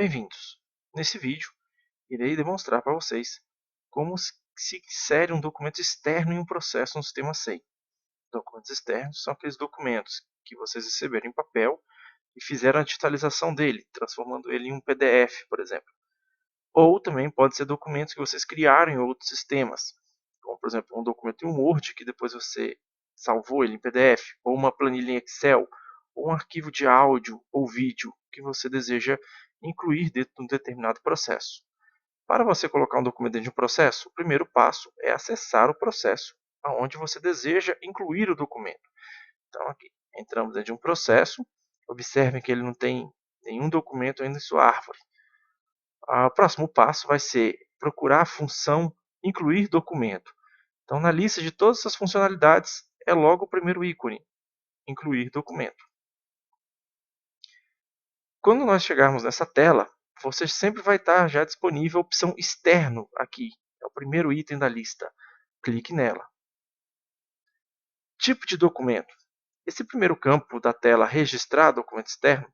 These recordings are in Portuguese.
Bem-vindos! Nesse vídeo, irei demonstrar para vocês como se insere um documento externo em um processo no sistema SEI. Documentos externos são aqueles documentos que vocês receberam em papel e fizeram a digitalização dele, transformando ele em um PDF, por exemplo. Ou também pode ser documentos que vocês criaram em outros sistemas, como por exemplo um documento em um Word que depois você salvou ele em PDF, ou uma planilha em Excel, ou um arquivo de áudio ou vídeo que você deseja incluir dentro de um determinado processo. Para você colocar um documento dentro de um processo, o primeiro passo é acessar o processo aonde você deseja incluir o documento. Então aqui, entramos dentro de um processo, observem que ele não tem nenhum documento ainda em sua árvore. O próximo passo vai ser procurar a função incluir documento. Então, na lista de todas essas funcionalidades, é logo o primeiro ícone, incluir documento. Quando nós chegarmos nessa tela, você sempre vai estar já disponível a opção externo aqui. É o primeiro item da lista. Clique nela. Tipo de documento. Esse primeiro campo da tela registrar documento externo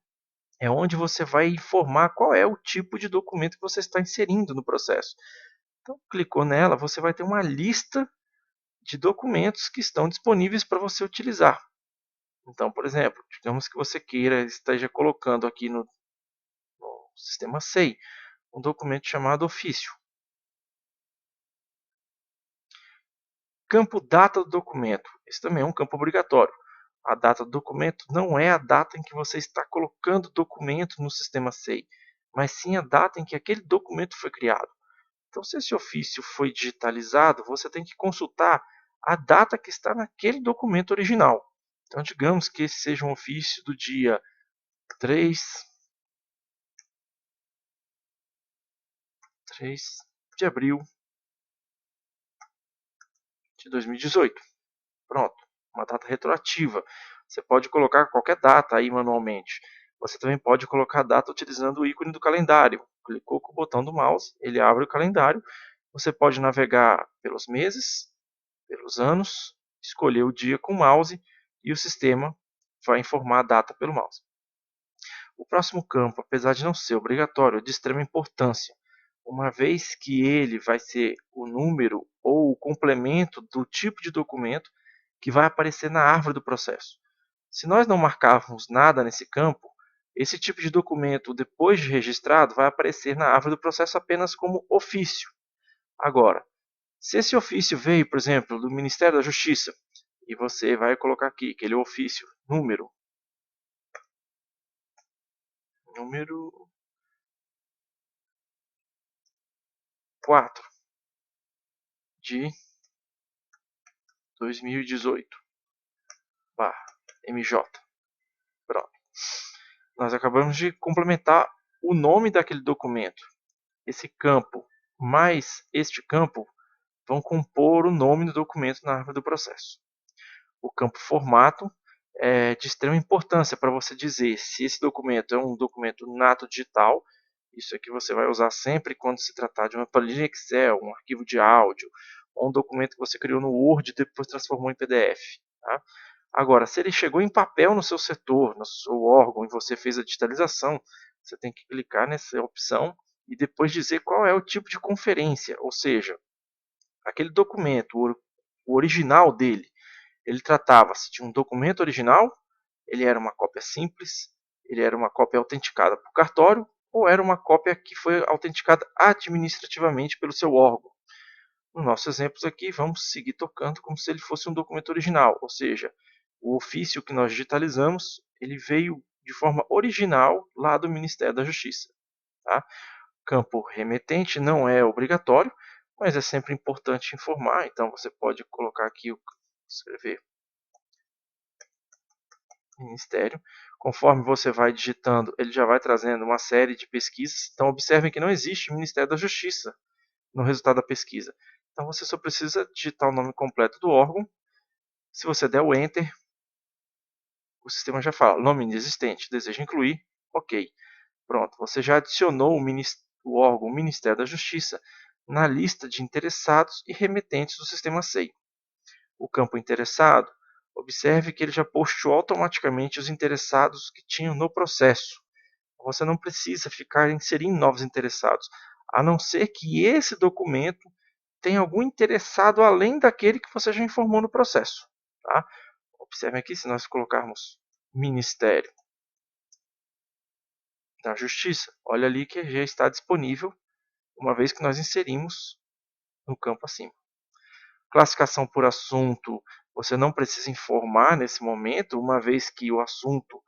é onde você vai informar qual é o tipo de documento que você está inserindo no processo. Então, clicou nela, você vai ter uma lista de documentos que estão disponíveis para você utilizar. Então, por exemplo, digamos que você esteja colocando aqui no sistema SEI um documento chamado ofício. Campo data do documento. Esse também é um campo obrigatório. A data do documento não é a data em que você está colocando o documento no sistema SEI, mas sim a data em que aquele documento foi criado. Então, se esse ofício foi digitalizado, você tem que consultar a data que está naquele documento original. Então, digamos que esse seja um ofício do dia 3 de abril de 2018. Pronto, uma data retroativa. Você pode colocar qualquer data aí manualmente. Você também pode colocar a data utilizando o ícone do calendário. Clicou com o botão do mouse, ele abre o calendário. Você pode navegar pelos meses, pelos anos, escolher o dia com o mouse e o sistema vai informar a data pelo mouse. O próximo campo, apesar de não ser obrigatório, é de extrema importância, uma vez que ele vai ser o número ou o complemento do tipo de documento que vai aparecer na árvore do processo. Se nós não marcarmos nada nesse campo, esse tipo de documento, depois de registrado, vai aparecer na árvore do processo apenas como ofício. Agora, se esse ofício veio, por exemplo, do Ministério da Justiça, e você vai colocar aqui, aquele ofício, número 4 de 2018, MJ. Pronto. Nós acabamos de complementar o nome daquele documento. Esse campo mais este campo vão compor o nome do documento na árvore do processo. O campo formato é de extrema importância para você dizer se esse documento é um documento nato digital. Isso aqui você vai usar sempre quando se tratar de uma planilha Excel, um arquivo de áudio, ou um documento que você criou no Word e depois transformou em PDF. Tá? Agora, se ele chegou em papel no seu setor, no seu órgão, e você fez a digitalização, você tem que clicar nessa opção e depois dizer qual é o tipo de conferência, ou seja, aquele documento, o original dele, ele tratava-se de um documento original, ele era uma cópia simples, ele era uma cópia autenticada por cartório, ou era uma cópia que foi autenticada administrativamente pelo seu órgão. Nos nossos exemplos aqui, vamos seguir tocando como se ele fosse um documento original, ou seja, o ofício que nós digitalizamos, ele veio de forma original lá do Ministério da Justiça. Tá? Campo remetente não é obrigatório, mas é sempre importante informar, então você pode colocar aqui, escrever Ministério. Conforme você vai digitando, ele já vai trazendo uma série de pesquisas. Então, observem que não existe Ministério da Justiça no resultado da pesquisa. Então, você só precisa digitar o nome completo do órgão. Se você der o Enter, o sistema já fala, nome inexistente, deseja incluir, ok. Pronto, você já adicionou o órgão Ministério da Justiça na lista de interessados e remetentes do sistema SEI. O campo interessado, observe que ele já postou automaticamente os interessados que tinham no processo. você não precisa ficar inserindo novos interessados, a não ser que esse documento tenha algum interessado além daquele que você já informou no processo. Tá? Observe aqui, se nós colocarmos Ministério da Justiça, olha ali que já está disponível, uma vez que nós inserimos no campo acima. Classificação por assunto, você não precisa informar nesse momento, uma vez que o assunto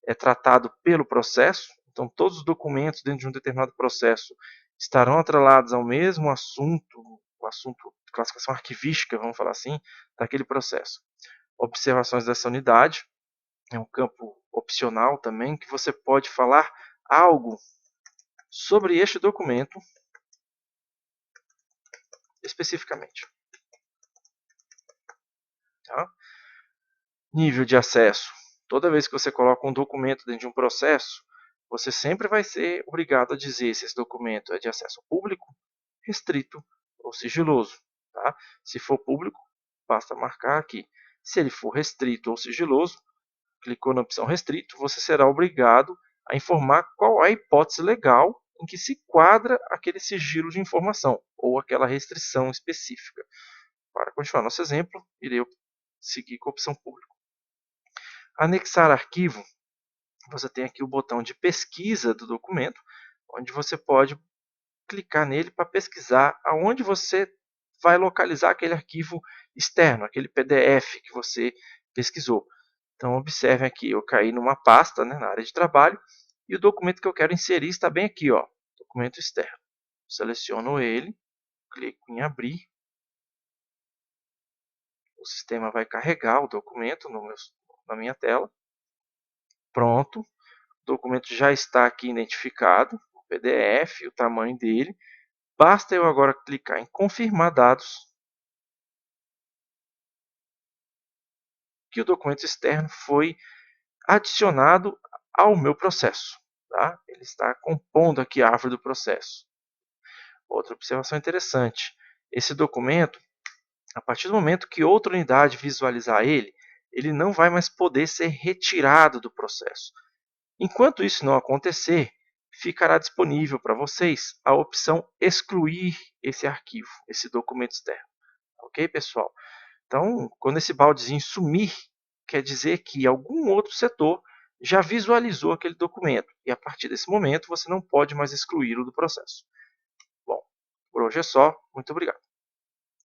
é tratado pelo processo. Então, todos os documentos dentro de um determinado processo estarão atrelados ao mesmo assunto, o assunto de classificação arquivística, vamos falar assim, daquele processo. Observações dessa unidade, é um campo opcional também, que você pode falar algo sobre este documento especificamente. Tá? Nível de acesso. Toda vez que você coloca um documento dentro de um processo, você sempre vai ser obrigado a dizer se esse documento é de acesso público, restrito ou sigiloso. Tá? Se for público, basta marcar aqui. Se ele for restrito ou sigiloso, clicou na opção restrito, você será obrigado a informar qual a hipótese legal em que se quadra aquele sigilo de informação ou aquela restrição específica. Para continuar nosso exemplo, irei seguir com a opção público. Anexar arquivo, você tem aqui o botão de pesquisa do documento, onde você pode clicar nele para pesquisar aonde você vai localizar aquele arquivo externo, aquele PDF que você pesquisou. Então, observem aqui, eu caí numa pasta, né, na área de trabalho, e o documento que eu quero inserir está bem aqui, ó, documento externo. Seleciono ele, clico em abrir, o sistema vai carregar o documento na minha tela. Pronto, o documento já está aqui identificado, o PDF, o tamanho dele. Basta eu agora clicar em confirmar dados, que o documento externo foi adicionado ao meu processo. Tá? Ele está compondo aqui a árvore do processo. Outra observação interessante, esse documento, a partir do momento que outra unidade visualizar ele, ele não vai mais poder ser retirado do processo. Enquanto isso não acontecer, ficará disponível para vocês a opção excluir esse arquivo, esse documento externo. Ok, pessoal? Então, quando esse baldezinho sumir, quer dizer que algum outro setor já visualizou aquele documento e a partir desse momento você não pode mais excluí-lo do processo. Bom, por hoje é só. Muito obrigado.